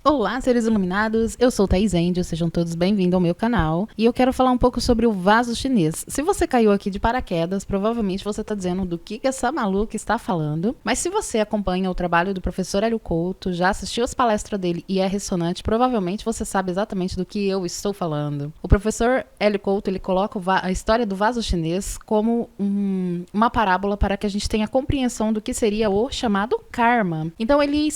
Olá, seres iluminados! Eu sou Thaís Angel, sejam todos bem-vindos ao meu canal. E eu quero falar um pouco sobre o vaso chinês. Se você caiu aqui de paraquedas, provavelmente você está dizendo do que essa maluca está falando. Mas se você acompanha o trabalho do professor Hélio Couto, já assistiu as palestras dele e é ressonante, provavelmente você sabe exatamente do que eu estou falando. O professor Hélio Couto, ele coloca a história do vaso chinês como uma parábola para que a gente tenha compreensão do que seria o chamado karma. Então ele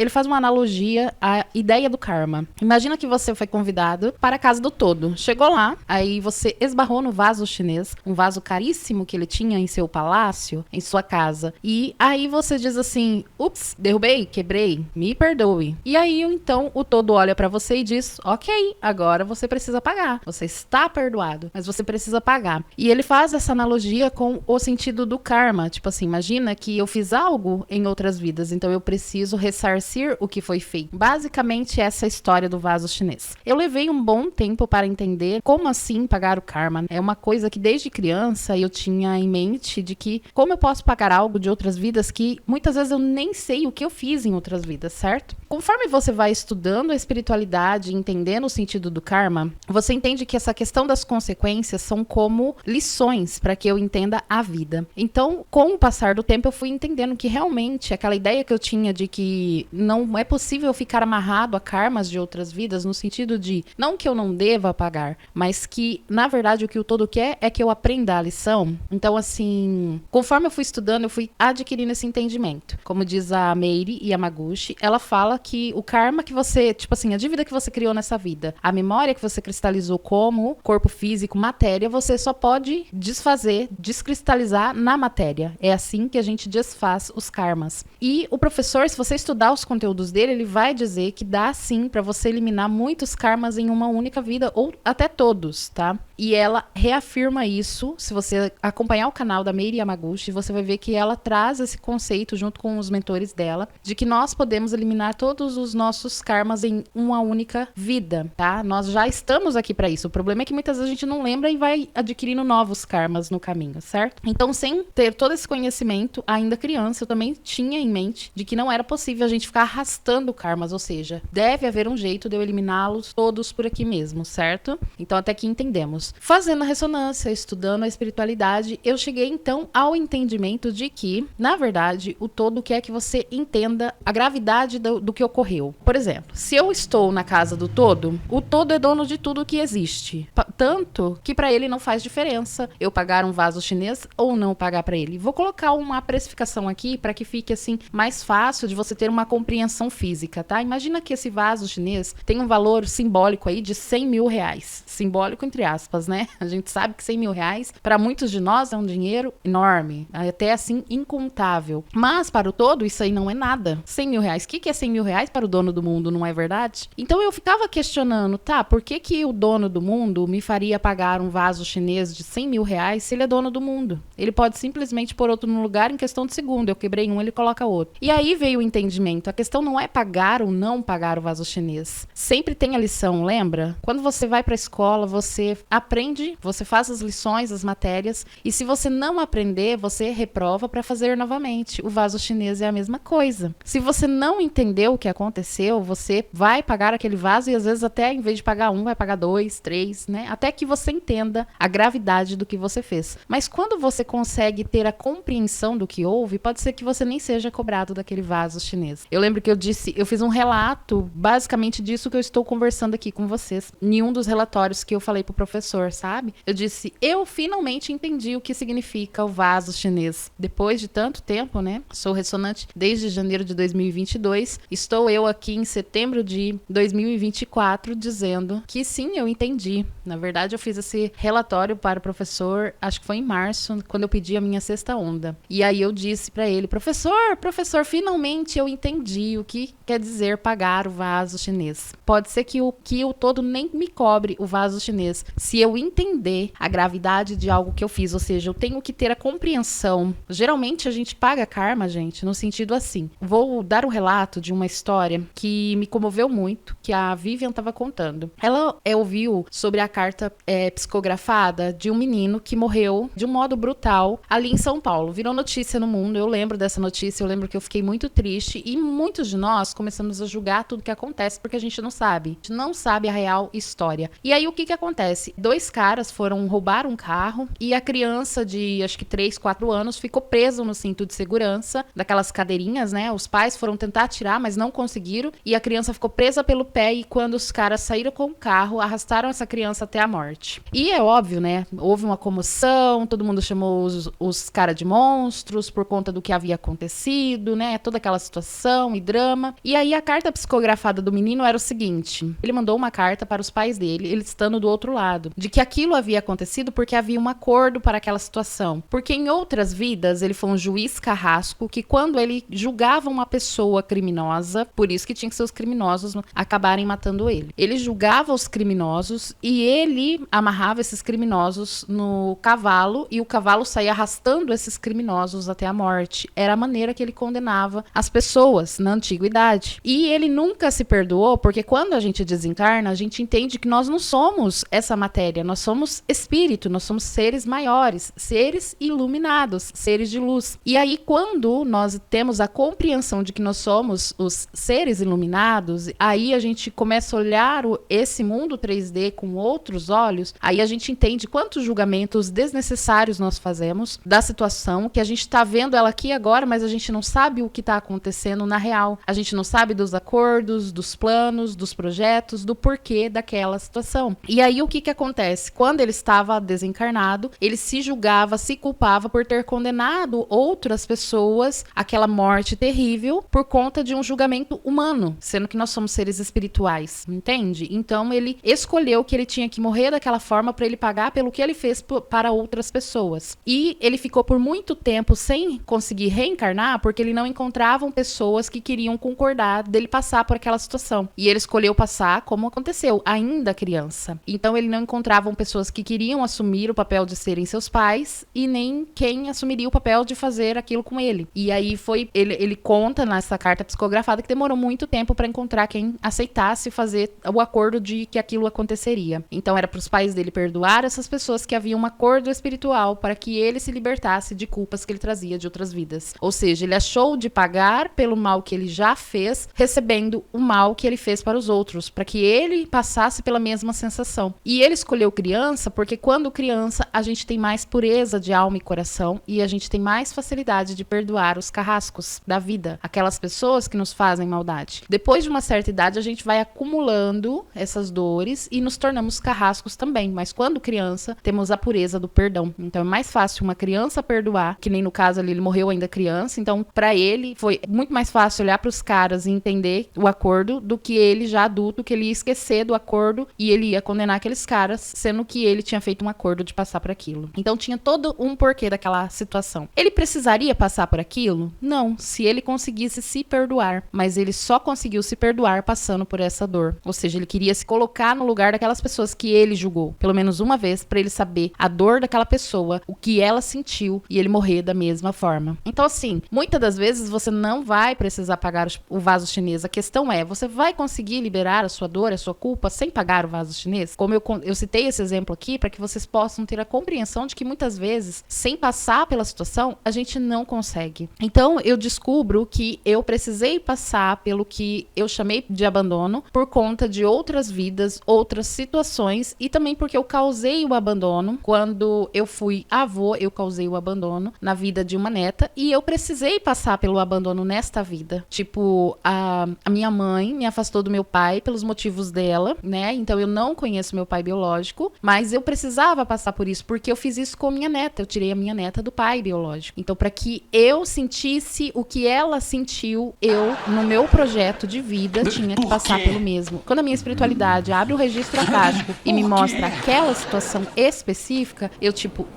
faz uma analogia à ideia do karma. Imagina que você foi convidado para a casa do todo. Chegou lá, aí você esbarrou no vaso chinês, um vaso caríssimo que ele tinha em seu palácio, em sua casa. E aí você diz assim, ups, derrubei, quebrei, me perdoe. E aí então o todo olha para você e diz, ok, agora você precisa pagar. Você está perdoado, mas você precisa pagar. E ele faz essa analogia com o sentido do karma. Tipo assim, imagina que eu fiz algo em outras vidas, então eu preciso ressarcir o que foi feito. Basicamente, essa é a história do vaso chinês. Eu levei um bom tempo para entender como assim pagar o karma. É uma coisa que desde criança eu tinha em mente de que como eu posso pagar algo de outras vidas que muitas vezes eu nem sei o que eu fiz em outras vidas, certo? Conforme você vai estudando a espiritualidade e entendendo o sentido do karma, você entende que essa questão das consequências são como lições para que eu entenda a vida. Então, com o passar do tempo, eu fui entendendo que realmente aquela ideia que eu tinha de que não é possível ficar amarrado a karmas de outras vidas, no sentido de, não que eu não deva pagar, mas que, na verdade, o que o todo quer é que eu aprenda a lição. Então, assim, conforme eu fui estudando, eu fui adquirindo esse entendimento. Como diz a Meiri Yamaguchi, ela fala que o karma que você, tipo assim, a dívida que você criou nessa vida, a memória que você cristalizou como corpo físico, matéria, você só pode desfazer, descristalizar na matéria. É assim que a gente desfaz os karmas. E o professor, se você estudar os conteúdos dele, ele vai dizer que dá sim para você eliminar muitos karmas em uma única vida, ou até todos, tá? E ela reafirma isso. Se você acompanhar o canal da Meiri Yamaguchi, você vai ver que ela traz esse conceito junto com os mentores dela, de que nós podemos eliminar todos os nossos karmas em uma única vida, tá? Nós já estamos aqui para isso. O problema é que muitas vezes a gente não lembra e vai adquirindo novos karmas no caminho, certo? Então, sem ter todo esse conhecimento, ainda criança, eu também tinha em mente de que não era possível a gente ficar arrastando karmas, ou seja, deve haver um jeito de eu eliminá-los todos por aqui mesmo, certo? Então, até que entendemos. Fazendo a ressonância, estudando a espiritualidade, eu cheguei então ao entendimento de que, na verdade, o todo quer que você entenda a gravidade do que ocorreu. Por exemplo, se eu estou na casa do todo, o todo é dono de tudo que existe. Tanto que para ele não faz diferença eu pagar um vaso chinês ou não pagar para ele. Vou colocar uma precificação aqui para que fique assim mais fácil de você ter uma compreensão física, tá? Imagina que esse vaso chinês tem um valor simbólico aí de 100 mil reais. Simbólico entre aspas, né? A gente sabe que 100 mil reais, para muitos de nós, é um dinheiro enorme, até assim incontável. Mas para o todo, isso aí não é nada. 100 mil reais. O que é 100 mil reais para o dono do mundo, não é verdade? Então eu ficava questionando, tá, por que o dono do mundo me faria pagar um vaso chinês de 100 mil reais se ele é dono do mundo? Ele pode simplesmente pôr outro no lugar em questão de segundo. Eu quebrei um, ele coloca outro. E aí veio o entendimento. A questão não é pagar ou não pagar o vaso chinês. Sempre tem a lição, lembra? Quando você vai para a escola, você aprende, você faz as lições, as matérias, e se você não aprender, você reprova para fazer novamente. O vaso chinês é a mesma coisa. Se você não entendeu o que aconteceu, você vai pagar aquele vaso e às vezes até em vez de pagar um, vai pagar 2, 3, né? Até que você entenda a gravidade do que você fez. Mas quando você consegue ter a compreensão do que houve, pode ser que você nem seja cobrado daquele vaso chinês. Eu lembro que eu fiz um relato basicamente disso que eu estou conversando aqui com vocês, em um dos relatórios que eu falei pro professor, sabe? Eu disse, eu finalmente entendi o que significa o vaso chinês. Depois de tanto tempo, né? Sou ressonante desde janeiro de 2022. Estou eu aqui em setembro de 2024 dizendo que sim, eu entendi. Na verdade, eu fiz esse relatório para o professor, acho que foi em março, quando eu pedi a minha sexta onda. E aí eu disse para ele, professor, finalmente eu entendi o que quer dizer pagar o vaso chinês. Pode ser que o todo nem me cobre o vaso chinês, se eu entender a gravidade de algo que eu fiz, ou seja, eu tenho que ter a compreensão. Geralmente a gente paga karma, gente, no sentido assim. Vou dar um relato de uma história que me comoveu muito, que a Vivian estava contando. Ela ouviu sobre a carta psicografada de um menino que morreu de um modo brutal ali em São Paulo. Virou notícia no mundo, eu lembro dessa notícia, eu lembro que eu fiquei muito triste e muitos de nós começamos a julgar julgar tudo que acontece, porque a gente não sabe. A gente não sabe a real história. E aí, o que acontece? 2 caras foram roubar um carro e a criança de, acho que 3, 4 anos ficou presa no cinto de segurança, daquelas cadeirinhas, né? Os pais foram tentar tirar, mas não conseguiram. E a criança ficou presa pelo pé e quando os caras saíram com o carro, arrastaram essa criança até a morte. E é óbvio, né? Houve uma comoção, todo mundo chamou os caras de monstros por conta do que havia acontecido, né? Toda aquela situação e drama. E aí a carta psicografada do menino era o seguinte: ele mandou uma carta para os pais dele, ele estando do outro lado, de que aquilo havia acontecido porque havia um acordo para aquela situação. Porque em outras vidas ele foi um juiz carrasco que quando ele julgava uma pessoa criminosa, por isso que tinha que ser os criminosos acabarem matando ele. Ele julgava os criminosos e ele amarrava esses criminosos no cavalo e o cavalo saía arrastando esses criminosos até a morte. Era a maneira que ele condenava as pessoas na antiguidade. E ele nunca se perdoou, porque quando a gente desencarna, a gente entende que nós não somos essa matéria, nós somos espírito, nós somos seres maiores, seres iluminados, seres de luz. E aí, quando nós temos a compreensão de que nós somos os seres iluminados, aí a gente começa a olhar esse mundo 3D com outros olhos, aí a gente entende quantos julgamentos desnecessários nós fazemos da situação, que a gente está vendo ela aqui agora, mas a gente não sabe o que está acontecendo na real. A gente não sabe dos acordos, dos planos, dos projetos, do porquê daquela situação. E aí o que acontece? Quando ele estava desencarnado, ele se julgava, se culpava por ter condenado outras pessoas àquela morte terrível por conta de um julgamento humano, sendo que nós somos seres espirituais, entende? Então ele escolheu que ele tinha que morrer daquela forma para ele pagar pelo que ele fez para outras pessoas. E ele ficou por muito tempo sem conseguir reencarnar porque ele não encontrava pessoas que queriam concordar dele passar por aquela situação. E ele escolheu passar como aconteceu, ainda criança. Então ele não encontrava pessoas que queriam assumir o papel de serem seus pais e nem quem assumiria o papel de fazer aquilo com ele. E aí ele conta nessa carta psicografada que demorou muito tempo para encontrar quem aceitasse fazer o acordo de que aquilo aconteceria. Então era para os pais dele perdoar essas pessoas que havia um acordo espiritual para que ele se libertasse de culpas que ele trazia de outras vidas. Ou seja, ele achou de pagar pelo mal que ele já fez, recebendo o mal que ele fez para os outros, para que ele passasse pela mesma sensação. E ele escolheu criança porque quando criança a gente tem mais pureza de alma e coração e a gente tem mais facilidade de perdoar os carrascos da vida, aquelas pessoas que nos fazem maldade. Depois de uma certa idade a gente vai acumulando essas dores e nos tornamos carrascos também, mas quando criança temos a pureza do perdão. Então é mais fácil uma criança perdoar, que nem no caso ali ele morreu ainda criança, então para ele foi muito mais fácil olhar para os caras e entender o acordo do que ele já adulto, que ele ia esquecer do acordo e ele ia condenar aqueles caras, sendo que ele tinha feito um acordo de passar por aquilo. Então tinha todo um porquê daquela situação. Ele precisaria passar por aquilo? Não, se ele conseguisse se perdoar, mas ele só conseguiu se perdoar passando por essa dor. Ou seja, ele queria se colocar no lugar daquelas pessoas que ele julgou, pelo menos uma vez, para ele saber a dor daquela pessoa, o que ela sentiu e ele morrer da mesma forma. Então assim, muitas das vezes você não vai precisar pagar o vaso chinês. A questão é, você vai conseguir liberar a sua dor, a sua culpa sem pagar o vaso chinês? Como eu citei esse exemplo aqui para que vocês possam ter a compreensão de que muitas vezes, sem passar pela situação, a gente não consegue. Então eu descubro que eu precisei passar pelo que eu chamei de abandono por conta de outras vidas, outras situações e também porque eu causei o abandono. Quando eu fui avô, eu causei o abandono na vida de uma neta e eu precisei passar pelo abandono nesta vida. Tipo, a minha mãe me afastou do meu pai pelos motivos dela, né? Então eu não conheço meu pai biológico, mas eu precisava passar por isso porque eu fiz isso com a minha neta. Eu tirei a minha neta do pai biológico. Então, para que eu sentisse o que ela sentiu, eu, no meu projeto de vida, tinha que passar pelo mesmo. Quando a minha espiritualidade abre o registro akáshico e me mostra aquela situação específica, eu tipo,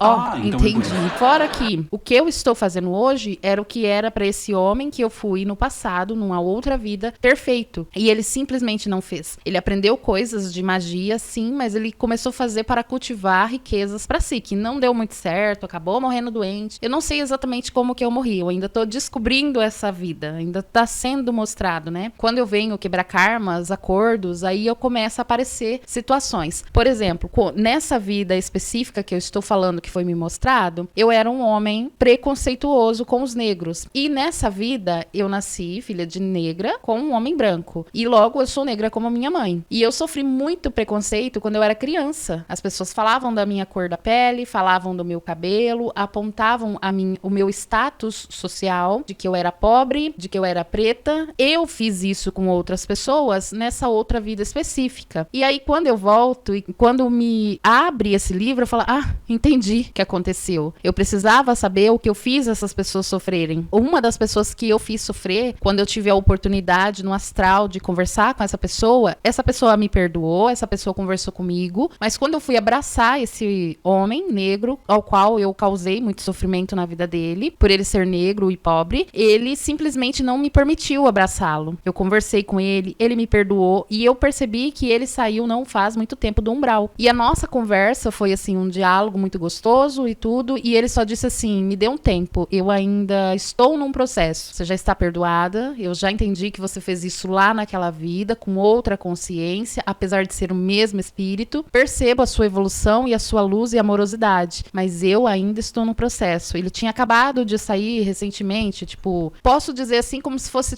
entendi. Fora que o que eu estou fazendo hoje era o que era para esse homem que eu fui no passado, numa outra vida, perfeito. E ele simplesmente não fez. Ele aprendeu coisas de magia, sim, mas ele começou a fazer para cultivar riquezas para si, que não deu muito certo, acabou morrendo doente. Eu não sei exatamente como que eu morri, eu ainda tô descobrindo essa vida, ainda tá sendo mostrado, né? Quando eu venho quebrar karmas, acordos, aí eu começo a aparecer situações. Por exemplo, nessa vida específica que eu estou falando que foi me mostrado, eu era um homem preconceituoso com os negros. E nessa vida, eu nasci filha de negra com um homem branco. E logo eu sou negra como a minha mãe. E eu sofri muito preconceito quando eu era criança. As pessoas falavam da minha cor da pele, falavam do meu cabelo, apontavam o meu status social, de que eu era pobre, de que eu era preta. Eu fiz isso com outras pessoas nessa outra vida específica. E aí, quando eu volto e quando me abre esse livro, eu falo, entendi o que aconteceu. Eu precisava saber o que eu fiz essas pessoas sofrerem. Uma das pessoas que eu fiz sofrer, quando eu tive a oportunidade no astral de conversar com essa pessoa me perdoou, essa pessoa conversou comigo, mas quando eu fui abraçar esse homem negro, ao qual eu causei muito sofrimento na vida dele, por ele ser negro e pobre, ele simplesmente não me permitiu abraçá-lo. Eu conversei com ele, ele me perdoou e eu percebi que ele saiu não faz muito tempo do umbral. E a nossa conversa foi assim, um diálogo muito gostoso e tudo, e ele só disse assim, me dê um tempo, eu ainda estou num processo. Você já está perdoada, eu já entendi que você fez isso lá naquela vida, com outra consciência, apesar de ser o mesmo espírito. Percebo a sua evolução e a sua luz e amorosidade, mas eu ainda estou no processo. Ele tinha acabado de sair recentemente, posso dizer assim como se fosse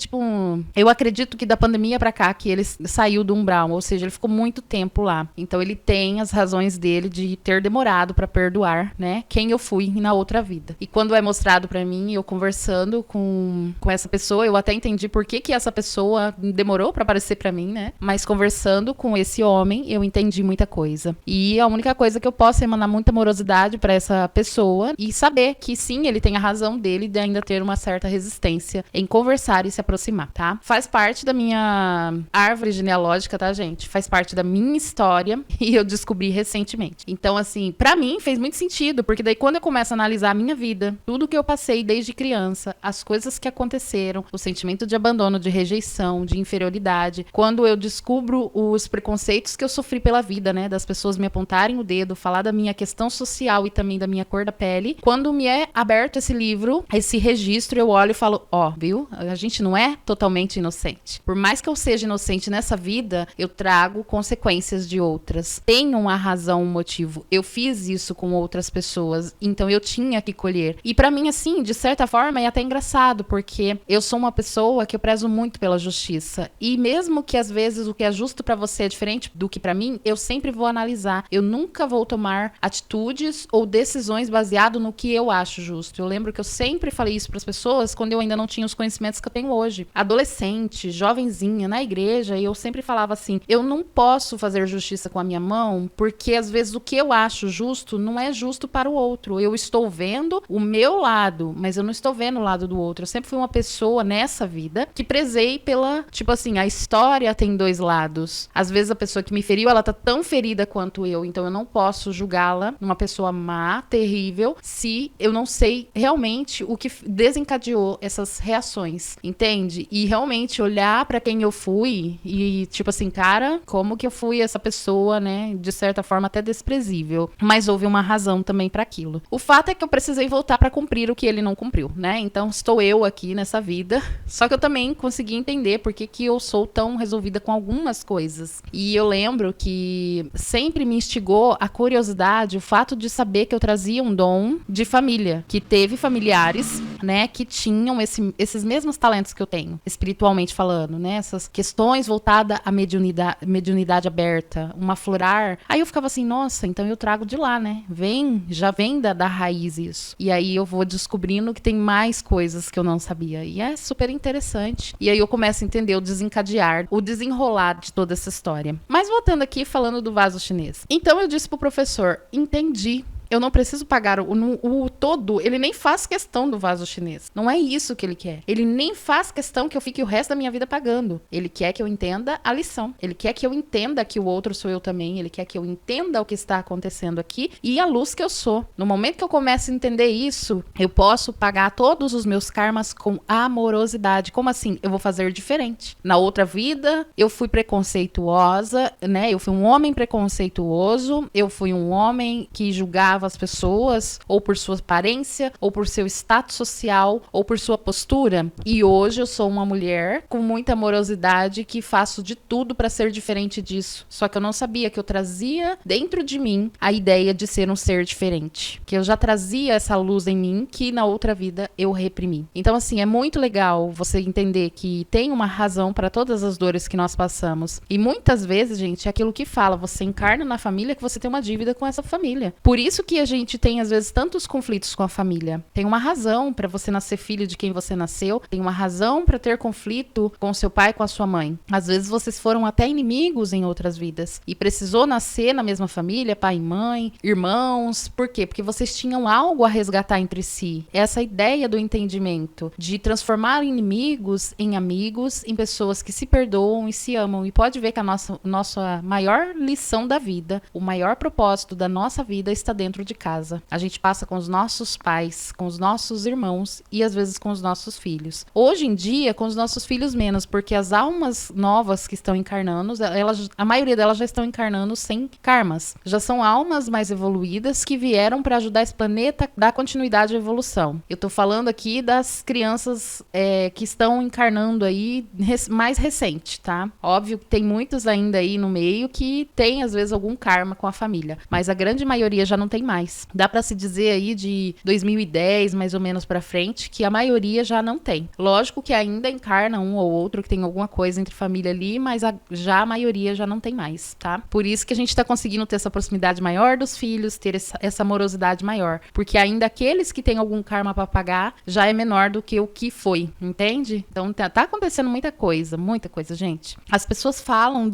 eu acredito que da pandemia pra cá que ele saiu do umbral, ou seja, ele ficou muito tempo lá. Então ele tem as razões dele de ter demorado pra perdoar, né, quem eu fui na outra vida. E quando é mostrado pra mim, eu conversando com essa pessoa, eu até entendi por que essa pessoa demorou pra aparecer pra mim, né, mas conversando com esse homem, eu entendi muita coisa. E a única coisa que eu posso é mandar muita amorosidade pra essa pessoa e saber que sim, ele tem a razão dele de ainda ter uma certa resistência em conversar e se aproximar, tá? Faz parte da minha árvore genealógica, tá, gente? Faz parte da minha história e eu descobri recentemente. Então, assim, pra mim fez muito sentido, porque daí quando eu começo a analisar a minha vida, tudo que eu passei desde criança, as coisas que aconteceram, o sentimento de abandono, de rejeição, de inferioridade, quando eu descubro os preconceitos que eu sofri pela vida, né? Das pessoas me apontarem o dedo, falar da minha questão social e também da minha cor da pele. Quando me é aberto esse livro, esse registro, eu olho e falo, viu? A gente não é totalmente inocente. Por mais que eu seja inocente nessa vida, eu trago consequências de outras. Tenho uma razão, um motivo. Eu fiz isso com outras pessoas, então eu tinha que colher. E pra mim, assim, de certa forma, é até engraçado, porque eu sou uma pessoa que eu prezo muito pela justiça. E mesmo que às vezes o que é justo pra você é diferente do que pra mim, eu sempre vou analisar. Eu nunca vou tomar atitudes ou decisões baseado no que eu acho justo. Eu lembro que eu sempre falei isso pras pessoas quando eu ainda não tinha os conhecimentos que eu tenho hoje. Adolescente, jovenzinha, na igreja, e eu sempre falava assim, eu não posso fazer justiça com a minha mão, porque às vezes o que eu acho justo não é justo para o outro. Eu estou vendo o meu lado, mas eu não estou vendo o lado do outro. Eu sempre fui uma pessoa nessa vida que prezei pela, a história tem dois lados. Às vezes a pessoa que me feriu, ela tá tão ferida quanto eu, então eu não posso julgá-la uma pessoa má, terrível, se eu não sei realmente o que desencadeou essas reações, entende? E realmente olhar pra quem eu fui e cara, como que eu fui essa pessoa, né, de certa forma até desprezível, mas houve uma razão também pra aquilo. O fato é que eu precisei voltar pra cumprir o que ele não cumpriu, né? Então estou eu aqui nessa vida, só que eu também consegui entender por que eu sou tão resolvida com algumas coisas. E eu lembro que sempre me instigou a curiosidade, o fato de saber que eu trazia um dom de família, que teve familiares, né, que tinham esses mesmos talentos que eu tenho, espiritualmente falando, né, essas questões voltadas à mediunidade aberta, uma florar. Aí eu ficava assim, nossa, então eu trago de lá, né, já vem da raiz isso. E aí eu vou descobrindo que tem mais coisas que eu não sabia, e é super interessante. E aí eu começo a entender o desencadear, o desenrolar de toda essa história. Mas voltando aqui, falando do vaso chinês. Então eu disse pro professor, entendi. Eu não preciso pagar o todo, ele nem faz questão do vaso chinês. Não é isso que ele quer. Ele nem faz questão que eu fique o resto da minha vida pagando. Ele quer que eu entenda a lição. Ele quer que eu entenda que o outro sou eu também. Ele quer que eu entenda o que está acontecendo aqui e a luz que eu sou. No momento que eu começo a entender isso, eu posso pagar todos os meus karmas com amorosidade. Como assim? Eu vou fazer diferente. Na outra vida, eu fui preconceituosa, né? Eu fui um homem preconceituoso. Eu fui um homem que julgava tratava as pessoas, ou por sua aparência, ou por seu status social, ou por sua postura. E hoje eu sou uma mulher com muita amorosidade que faço de tudo para ser diferente disso. Só que eu não sabia que eu trazia dentro de mim a ideia de ser um ser diferente. Que eu já trazia essa luz em mim que na outra vida eu reprimi. Então, assim, é muito legal você entender que tem uma razão para todas as dores que nós passamos. E muitas vezes, gente, é aquilo que fala, você encarna na família que você tem uma dívida com essa família. Por isso que a gente tem, às vezes, tantos conflitos com a família. Tem uma razão para você nascer filho de quem você nasceu, tem uma razão para ter conflito com seu pai e com a sua mãe. Às vezes vocês foram até inimigos em outras vidas e precisou nascer na mesma família, pai e mãe, irmãos. Por quê? Porque vocês tinham algo a resgatar entre si. Essa ideia do entendimento, de transformar inimigos em amigos, em pessoas que se perdoam e se amam. E pode ver que a nossa maior lição da vida, o maior propósito da nossa vida está dentro de casa. A gente passa com os nossos pais, com os nossos irmãos e às vezes com os nossos filhos. Hoje em dia, com os nossos filhos menos, porque as almas novas que estão encarnando, a maioria delas já estão encarnando sem karmas. Já são almas mais evoluídas que vieram para ajudar esse planeta a dar continuidade à evolução. Eu tô falando aqui das crianças que estão encarnando aí mais recente, tá? Óbvio que tem muitos ainda aí no meio que tem, às vezes, algum karma com a família, mas a grande maioria já não tem mais. Dá pra se dizer aí de 2010, mais ou menos pra frente, que a maioria já não tem. Lógico que ainda encarna um ou outro que tem alguma coisa entre família ali, mas já a maioria já não tem mais, tá? Por isso que a gente tá conseguindo ter essa proximidade maior dos filhos, ter essa amorosidade maior, porque ainda aqueles que têm algum karma pra pagar já é menor do que o que foi, entende? Então tá acontecendo muita coisa, gente. As pessoas falam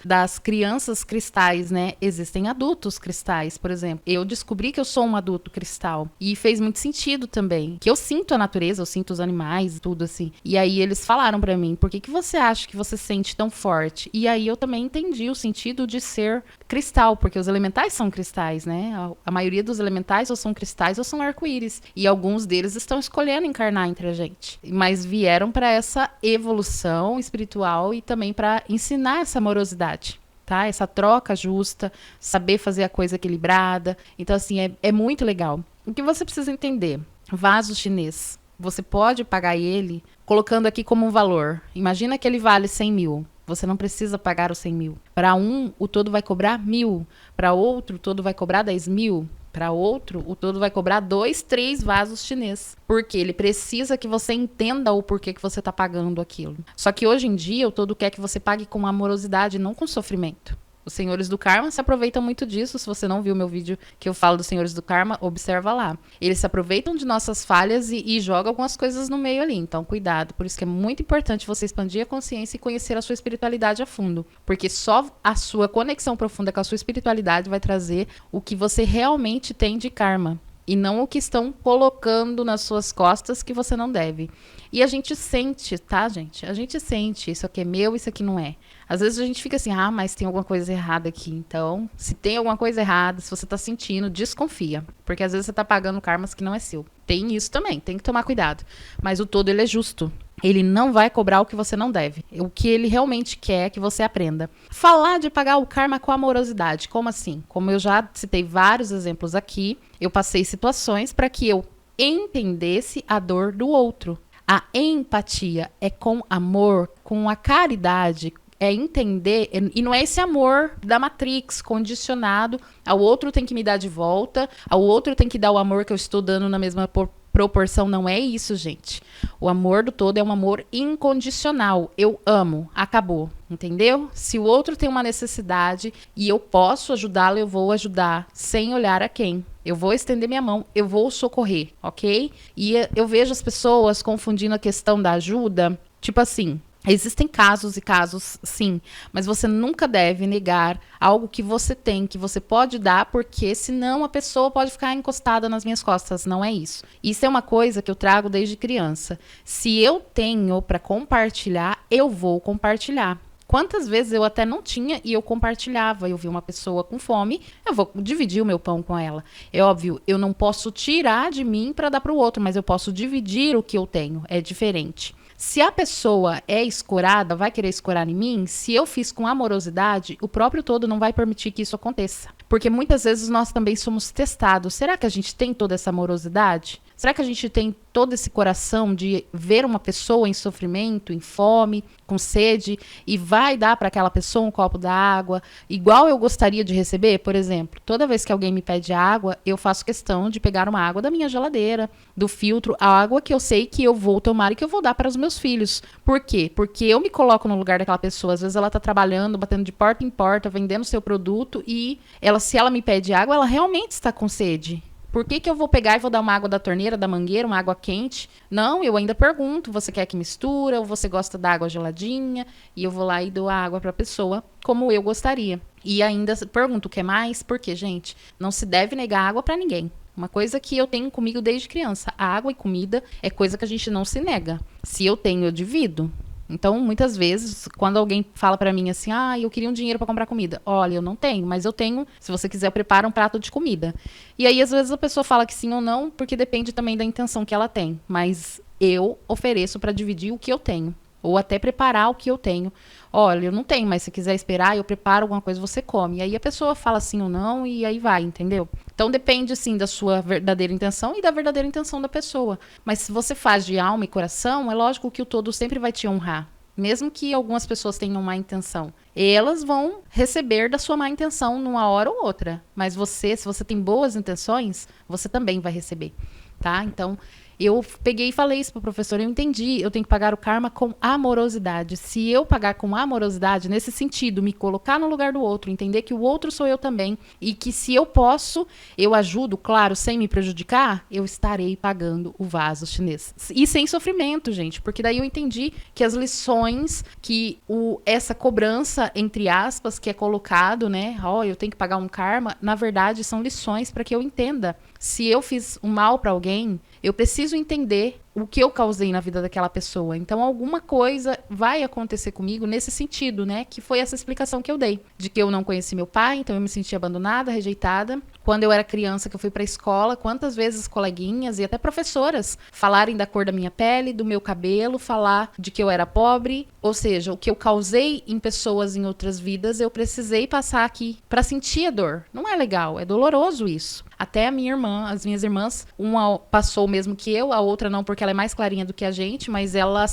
das crianças cristais, né? Existem adultos cristais, por exemplo. Eu descobri que eu sou um adulto cristal e fez muito sentido também, que eu sinto a natureza, eu sinto os animais, tudo assim. E aí eles falaram pra mim, por que você acha que você sente tão forte? E aí eu também entendi o sentido de ser cristal, porque os elementais são cristais, né? A maioria dos elementais ou são cristais ou são arco-íris. E alguns deles estão escolhendo encarnar entre a gente. Mas vieram para essa evolução espiritual e também para ensinar essa amorosidade. Tá? Essa troca justa, saber fazer a coisa equilibrada. Então, assim, é muito legal. O que você precisa entender? Vaso chinês. Você pode pagar ele colocando aqui como um valor. Imagina que ele vale 100 mil. Você não precisa pagar os 100 mil. Para um, o todo vai cobrar 1.000. Para outro, o todo vai cobrar 10 mil. Para outro, o todo vai cobrar 2, 3 vasos chinês. Porque ele precisa que você entenda o porquê que você está pagando aquilo. Só que hoje em dia, o todo quer que você pague com amorosidade, não com sofrimento. Os senhores do karma se aproveitam muito disso. Se você não viu meu vídeo que eu falo dos senhores do karma, observa lá. Eles se aproveitam de nossas falhas e jogam algumas coisas no meio ali. Então, cuidado. Por isso que é muito importante você expandir a consciência e conhecer a sua espiritualidade a fundo. Porque só a sua conexão profunda com a sua espiritualidade vai trazer o que você realmente tem de karma. E não o que estão colocando nas suas costas que você não deve. E a gente sente, tá, gente? A gente sente, isso aqui é meu, isso aqui não é. Às vezes a gente fica assim, mas tem alguma coisa errada aqui. Então, se tem alguma coisa errada, se você tá sentindo, desconfia. Porque às vezes você tá pagando karmas que não é seu. Tem isso também, tem que tomar cuidado. Mas o todo, ele é justo. Ele não vai cobrar o que você não deve. O que ele realmente quer é que você aprenda. Falar de pagar o karma com amorosidade. Como assim? Como eu já citei vários exemplos aqui, eu passei situações para que eu entendesse a dor do outro. A empatia é com amor, com a caridade, é entender, e não é esse amor da Matrix, condicionado, ao outro tem que me dar de volta, ao outro tem que dar o amor que eu estou dando na mesma proporção. Não é isso, gente. O amor do todo é um amor incondicional. Eu amo, acabou, entendeu? Se o outro tem uma necessidade e eu posso ajudá-lo, eu vou ajudar, sem olhar a quem. Eu vou estender minha mão, eu vou socorrer, ok? E eu vejo as pessoas confundindo a questão da ajuda, tipo assim, existem casos e casos, sim, mas você nunca deve negar algo que você tem, que você pode dar, porque senão a pessoa pode ficar encostada nas minhas costas. Não é isso. Isso é uma coisa que eu trago desde criança. Se eu tenho para compartilhar, eu vou compartilhar. Quantas vezes eu até não tinha e eu compartilhava. Eu vi uma pessoa com fome, eu vou dividir o meu pão com ela. É óbvio, eu não posso tirar de mim para dar para o outro, mas eu posso dividir o que eu tenho. É diferente. Se a pessoa é escorada, vai querer escorar em mim, se eu fiz com amorosidade, o próprio todo não vai permitir que isso aconteça. Porque muitas vezes nós também somos testados. Será que a gente tem toda essa amorosidade? Será que a gente tem todo esse coração de ver uma pessoa em sofrimento, em fome, com sede, e vai dar para aquela pessoa um copo d'água, igual eu gostaria de receber? Por exemplo, toda vez que alguém me pede água, eu faço questão de pegar uma água da minha geladeira, do filtro, a água que eu sei que eu vou tomar e que eu vou dar para os meus filhos. Por quê? Porque eu me coloco no lugar daquela pessoa. Às vezes ela está trabalhando, batendo de porta em porta, vendendo seu produto, e se ela me pede água, ela realmente está com sede. Por que eu vou pegar e vou dar uma água da torneira, da mangueira, uma água quente? Não, eu ainda pergunto, você quer que mistura ou você gosta da água geladinha? E eu vou lá e dou a água para a pessoa como eu gostaria. E ainda pergunto, quer mais? Porque, gente, não se deve negar água para ninguém. Uma coisa que eu tenho comigo desde criança, a água e comida é coisa que a gente não se nega. Se eu tenho, eu divido. Então, muitas vezes, quando alguém fala pra mim assim, eu queria um dinheiro pra comprar comida. Olha, eu não tenho, mas eu tenho, se você quiser, eu preparo um prato de comida. E aí, às vezes, a pessoa fala que sim ou não, porque depende também da intenção que ela tem. Mas eu ofereço pra dividir o que eu tenho. Ou até preparar o que eu tenho. Olha, eu não tenho, mas se quiser esperar, eu preparo alguma coisa, você come. E aí a pessoa fala sim ou não, e aí vai, entendeu? Então depende, sim, da sua verdadeira intenção e da verdadeira intenção da pessoa. Mas se você faz de alma e coração, é lógico que o todo sempre vai te honrar. Mesmo que algumas pessoas tenham má intenção. Elas vão receber da sua má intenção numa hora ou outra. Mas você, se você tem boas intenções, você também vai receber, tá? Então, eu peguei e falei isso pro professor, eu entendi, eu tenho que pagar o karma com amorosidade. Se eu pagar com amorosidade, nesse sentido, me colocar no lugar do outro, entender que o outro sou eu também, e que se eu posso, eu ajudo, claro, sem me prejudicar, eu estarei pagando o vaso chinês. E sem sofrimento, gente, porque daí eu entendi que as lições, que essa cobrança, entre aspas, que é colocado, né, eu tenho que pagar um karma, na verdade são lições para que eu entenda. Se eu fiz um mal para alguém, eu preciso entender o que eu causei na vida daquela pessoa. Então, alguma coisa vai acontecer comigo nesse sentido, né? Que foi essa explicação que eu dei. De que eu não conheci meu pai, então eu me senti abandonada, rejeitada. Quando eu era criança, que eu fui pra escola, quantas vezes coleguinhas e até professoras falarem da cor da minha pele, do meu cabelo, falar de que eu era pobre. Ou seja, o que eu causei em pessoas em outras vidas, eu precisei passar aqui pra sentir a dor. Não é legal, é doloroso isso. Até a minha irmã, as minhas irmãs, uma passou o mesmo que eu, a outra não, porque ela é mais clarinha do que a gente, mas ela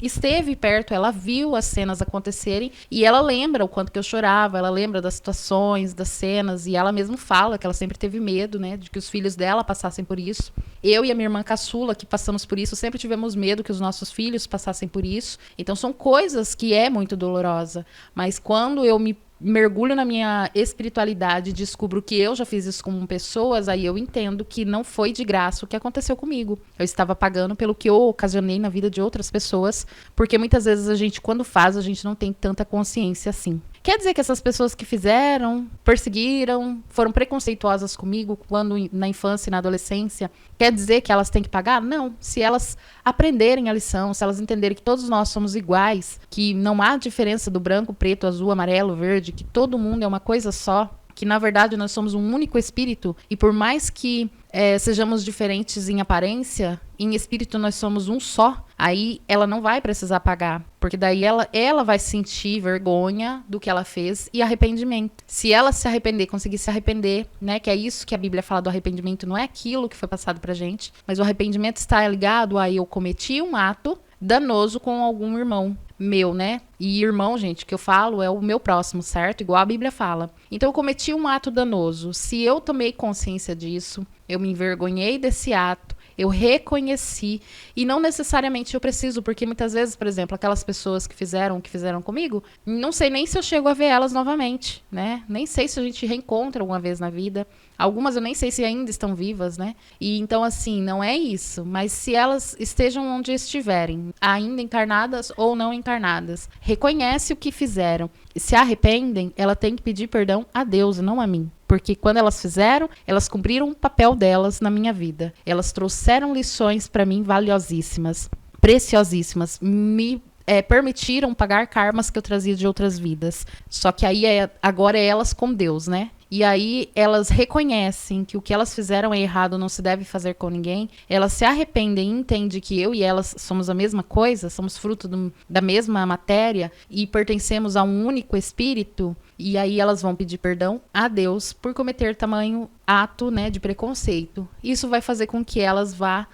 esteve perto, ela viu as cenas acontecerem e ela lembra o quanto que eu chorava, ela lembra das situações, das cenas, e ela mesmo fala que ela sempre teve medo, né, de que os filhos dela passassem por isso. Eu e a minha irmã caçula, que passamos por isso, sempre tivemos medo que os nossos filhos passassem por isso. Então são coisas que é muito dolorosa, mas quando eu me mergulho na minha espiritualidade e descubro que eu já fiz isso com pessoas, aí eu entendo que não foi de graça o que aconteceu comigo. Eu estava pagando pelo que eu ocasionei na vida de outras pessoas, porque muitas vezes a gente, quando faz, a gente não tem tanta consciência assim. Quer dizer que essas pessoas que fizeram, perseguiram, foram preconceituosas comigo quando na infância e na adolescência, quer dizer que elas têm que pagar? Não. Se elas aprenderem a lição, se elas entenderem que todos nós somos iguais, que não há diferença do branco, preto, azul, amarelo, verde, que todo mundo é uma coisa só, que na verdade nós somos um único espírito, e por mais que sejamos diferentes em aparência, em espírito nós somos um só, aí ela não vai precisar pagar, porque daí ela vai sentir vergonha do que ela fez e arrependimento. Se ela se arrepender, conseguir se arrepender, né, que é isso que a Bíblia fala do arrependimento, não é aquilo que foi passado pra gente, mas o arrependimento está ligado a eu cometi um ato danoso com algum irmão meu, né? E irmão, gente, que eu falo é o meu próximo, certo? Igual a Bíblia fala. Então eu cometi um ato danoso. Se eu tomei consciência disso, eu me envergonhei desse ato, eu reconheci, e não necessariamente eu preciso, porque muitas vezes, por exemplo, aquelas pessoas que fizeram o que fizeram comigo, não sei nem se eu chego a ver elas novamente, né? Nem sei se a gente reencontra alguma vez na vida. Algumas eu nem sei se ainda estão vivas, né? E então, assim, não é isso. Mas se elas estejam onde estiverem, ainda encarnadas ou não encarnadas, reconhece o que fizeram. Se arrependem, ela tem que pedir perdão a Deus e não a mim. Porque quando elas fizeram, elas cumpriram o papel delas na minha vida. Elas trouxeram lições para mim valiosíssimas, preciosíssimas. Me permitiram pagar karmas que eu trazia de outras vidas. Só que aí agora é elas com Deus, né? E aí elas reconhecem que o que elas fizeram é errado, não se deve fazer com ninguém. Elas se arrependem e entendem que eu e elas somos a mesma coisa, somos fruto da mesma matéria e pertencemos a um único espírito. E aí elas vão pedir perdão a Deus por cometer tamanho ato, né, de preconceito. Isso vai fazer com que elas vá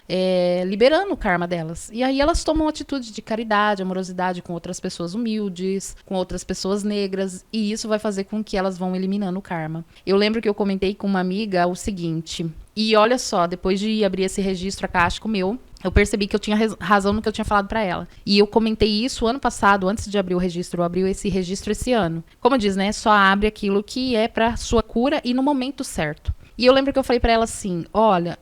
liberando o karma delas. E aí elas tomam atitude de caridade, amorosidade com outras pessoas humildes, com outras pessoas negras, e isso vai fazer com que elas vão eliminando o karma. Eu lembro que eu comentei com uma amiga o seguinte, e olha só, depois de abrir esse registro akáshico meu, eu percebi que eu tinha razão no que eu tinha falado pra ela. E eu comentei isso ano passado, antes de abrir o registro. Eu abri esse registro esse ano. Como diz, né? Só abre aquilo que é pra sua cura e no momento certo. E eu lembro que eu falei pra ela assim, olha,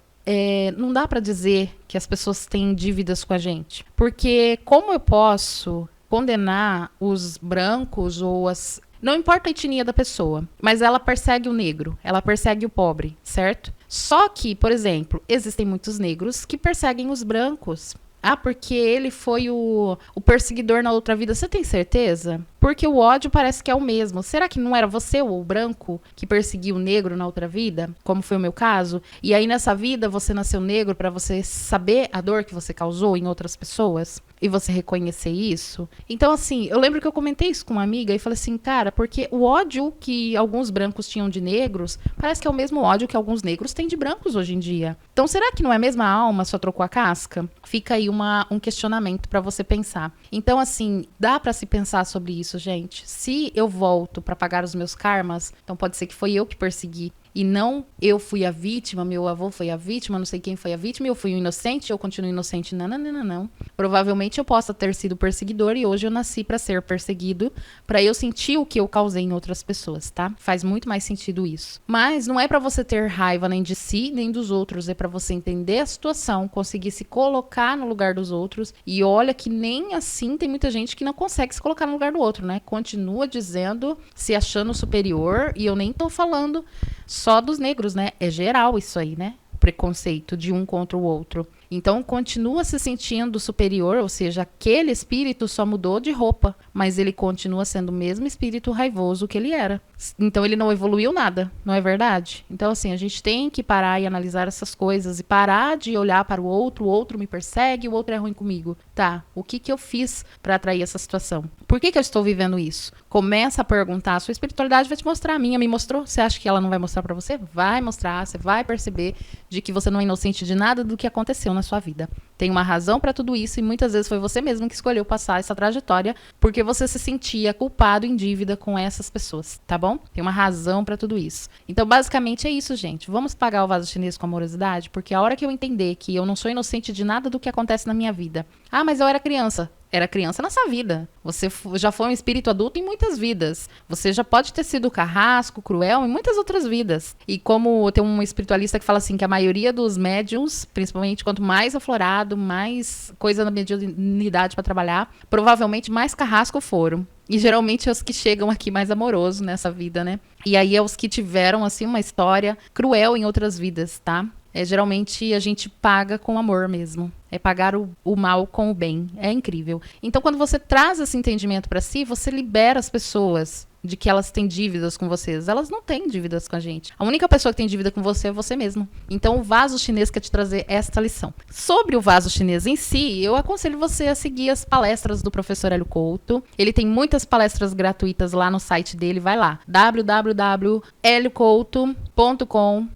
não dá pra dizer que as pessoas têm dívidas com a gente. Porque como eu posso condenar os brancos ou as... Não importa a etnia da pessoa, mas ela persegue o negro, ela persegue o pobre, certo? Só que, por exemplo, existem muitos negros que perseguem os brancos. Ah, porque ele foi o perseguidor na outra vida. Você tem certeza? Porque o ódio parece que é o mesmo. Será que não era você, o branco, que perseguiu o negro na outra vida? Como foi o meu caso? E aí nessa vida você nasceu negro para você saber a dor que você causou em outras pessoas? E você reconhecer isso? Então, assim, eu lembro que eu comentei isso com uma amiga e falei assim, cara, porque o ódio que alguns brancos tinham de negros parece que é o mesmo ódio que alguns negros têm de brancos hoje em dia. Então, será que não é a mesma alma, só trocou a casca? Fica aí um questionamento para você pensar. Então, assim, dá para se pensar sobre isso, gente. Se eu volto para pagar os meus karmas, então pode ser que foi eu que persegui. E não eu fui a vítima, meu avô foi a vítima, não sei quem foi a vítima, eu fui um inocente, eu continuo inocente. Não, não, não, não. Provavelmente eu possa ter sido perseguidor e hoje eu nasci para ser perseguido, para eu sentir o que eu causei em outras pessoas, tá? Faz muito mais sentido isso. Mas não é para você ter raiva nem de si, nem dos outros, é para você entender a situação, conseguir se colocar no lugar dos outros. E olha que nem assim tem muita gente que não consegue se colocar no lugar do outro, né? Continua dizendo, se achando superior, e eu nem tô falando só dos negros, né? É geral isso aí, né? Preconceito de um contra o outro. Então, continua se sentindo superior, ou seja, aquele espírito só mudou de roupa, mas ele continua sendo o mesmo espírito raivoso que ele era. Então, ele não evoluiu nada, não é verdade? Então, assim, a gente tem que parar e analisar essas coisas e parar de olhar para o outro me persegue, o outro é ruim comigo. Tá, o que eu fiz para atrair essa situação? Por que eu estou vivendo isso? Começa a perguntar, a sua espiritualidade vai te mostrar, a minha me mostrou, você acha que ela não vai mostrar para você? Vai mostrar, você vai perceber de que você não é inocente de nada do que aconteceu na sua vida. Tem uma razão para tudo isso e muitas vezes foi você mesmo que escolheu passar essa trajetória porque você se sentia culpado em dívida com essas pessoas, tá bom? Tem uma razão para tudo isso. Então, basicamente é isso, gente. Vamos pagar o vaso chinês com amorosidade, porque a hora que eu entender que eu não sou inocente de nada do que acontece na minha vida. Ah, mas eu era criança. Era criança nessa vida. Você já foi um espírito adulto em muitas vidas. Você já pode ter sido carrasco, cruel em muitas outras vidas. E como tem um espiritualista que fala assim, que a maioria dos médiums, principalmente quanto mais aflorado, mais coisa na mediunidade para trabalhar, provavelmente mais carrasco foram. E geralmente é os que chegam aqui mais amorosos nessa vida, né? E aí é os que tiveram, assim, uma história cruel em outras vidas, tá? Geralmente a gente paga com amor mesmo. É pagar o mal com o bem. É incrível. Então, quando você traz esse entendimento para si, você libera as pessoas de que elas têm dívidas com vocês. Elas não têm dívidas com a gente. A única pessoa que tem dívida com você é você mesmo. Então, o vaso chinês quer te trazer esta lição. Sobre o vaso chinês em si, eu aconselho você a seguir as palestras do professor Hélio Couto. Ele tem muitas palestras gratuitas lá no site dele. Vai lá, www.heliocouto.com.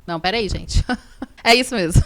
Não, peraí, gente. É isso mesmo.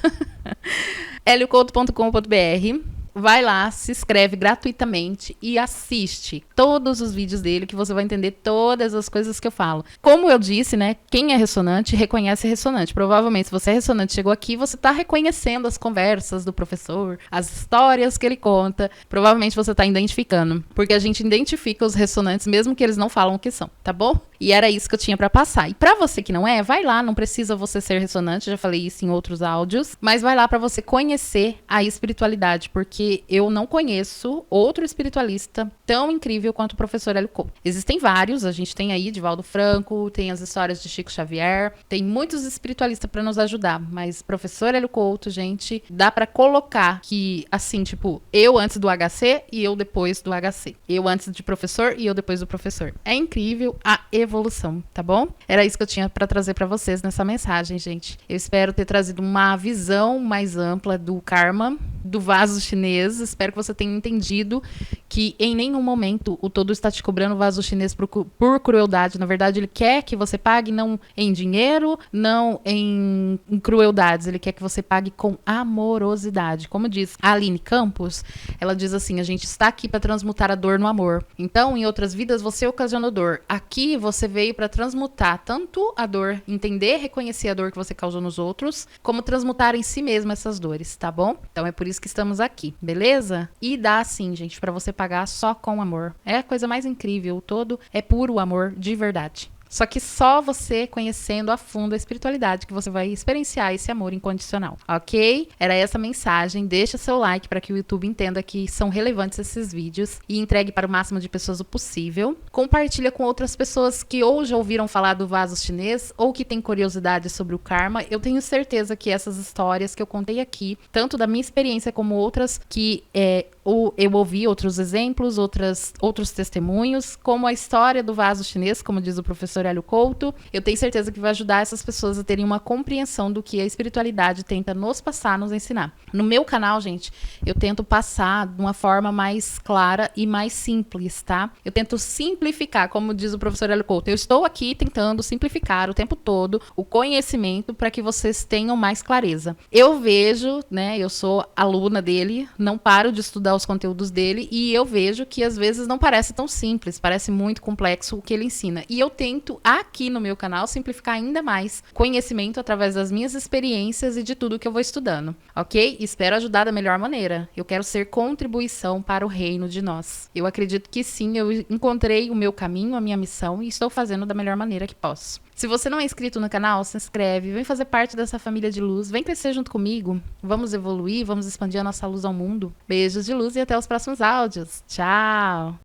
heliocouto.com.br. Vai lá, se inscreve gratuitamente e assiste todos os vídeos dele que você vai entender todas as coisas que eu falo. Como eu disse, né? Quem é ressonante, reconhece ressonante. Provavelmente, se você é ressonante chegou aqui, você está reconhecendo as conversas do professor, as histórias que ele conta. Provavelmente você está identificando. Porque a gente identifica os ressonantes, mesmo que eles não falam o que são, tá bom? E era isso que eu tinha pra passar. E pra você que não é, vai lá, não precisa você ser ressonante, já falei isso em outros áudios, mas vai lá pra você conhecer a espiritualidade, porque eu não conheço outro espiritualista tão incrível quanto o professor Hélio Couto. Existem vários, a gente tem aí Divaldo Franco, tem as histórias de Chico Xavier, tem muitos espiritualistas pra nos ajudar, mas professor Hélio Couto, gente, dá pra colocar que, assim, tipo, eu antes do HC e eu depois do HC. Eu antes de professor e eu depois do professor. É incrível a evolução, tá bom? Era isso que eu tinha pra trazer pra vocês nessa mensagem, gente. Eu espero ter trazido uma visão mais ampla do karma, do vaso chinês chinês. Espero que você tenha entendido que em nenhum momento o todo está te cobrando vaso chinês por crueldade. Na verdade, ele quer que você pague não em dinheiro, não em crueldades. Ele quer que você pague com amorosidade. Como diz a Aline Campos, ela diz assim, a gente está aqui para transmutar a dor no amor. Então, em outras vidas, você ocasionou dor. Aqui, você veio para transmutar tanto a dor, entender, reconhecer a dor que você causou nos outros, como transmutar em si mesmo essas dores, tá bom? Então, é por isso que estamos aqui, beleza? E dá sim, gente, para você pagar só com amor. É a coisa mais incrível. O todo é puro amor de verdade. Só que só você conhecendo a fundo a espiritualidade que você vai experienciar esse amor incondicional, ok? Era essa a mensagem. Deixa seu like para que o YouTube entenda que são relevantes esses vídeos e entregue para o máximo de pessoas o possível. Compartilha com outras pessoas que ou já ouviram falar do vaso chinês ou que têm curiosidade sobre o karma. Eu tenho certeza que essas histórias que eu contei aqui, tanto da minha experiência como outras que eu ouvi outros exemplos, outros testemunhos, como a história do vaso chinês, como diz o professor Hélio Couto, eu tenho certeza que vai ajudar essas pessoas a terem uma compreensão do que a espiritualidade tenta nos passar, nos ensinar. No meu canal, gente, eu tento passar de uma forma mais clara e mais simples, tá? Eu tento simplificar, como diz o professor Hélio Couto. Eu estou aqui tentando simplificar o tempo todo o conhecimento para que vocês tenham mais clareza. Eu vejo, né, eu sou aluna dele, não paro de estudar os conteúdos dele e eu vejo que às vezes não parece tão simples, parece muito complexo o que ele ensina. E eu tento aqui no meu canal simplificar ainda mais conhecimento através das minhas experiências e de tudo que eu vou estudando, ok? Espero ajudar da melhor maneira. Eu quero ser contribuição para o reino de nós. Eu acredito que sim, eu encontrei o meu caminho, a minha missão e estou fazendo da melhor maneira que posso. Se você não é inscrito no canal, se inscreve, vem fazer parte dessa família de luz, vem crescer junto comigo, vamos evoluir, vamos expandir a nossa luz ao mundo. Beijos de luz e até os próximos áudios. Tchau!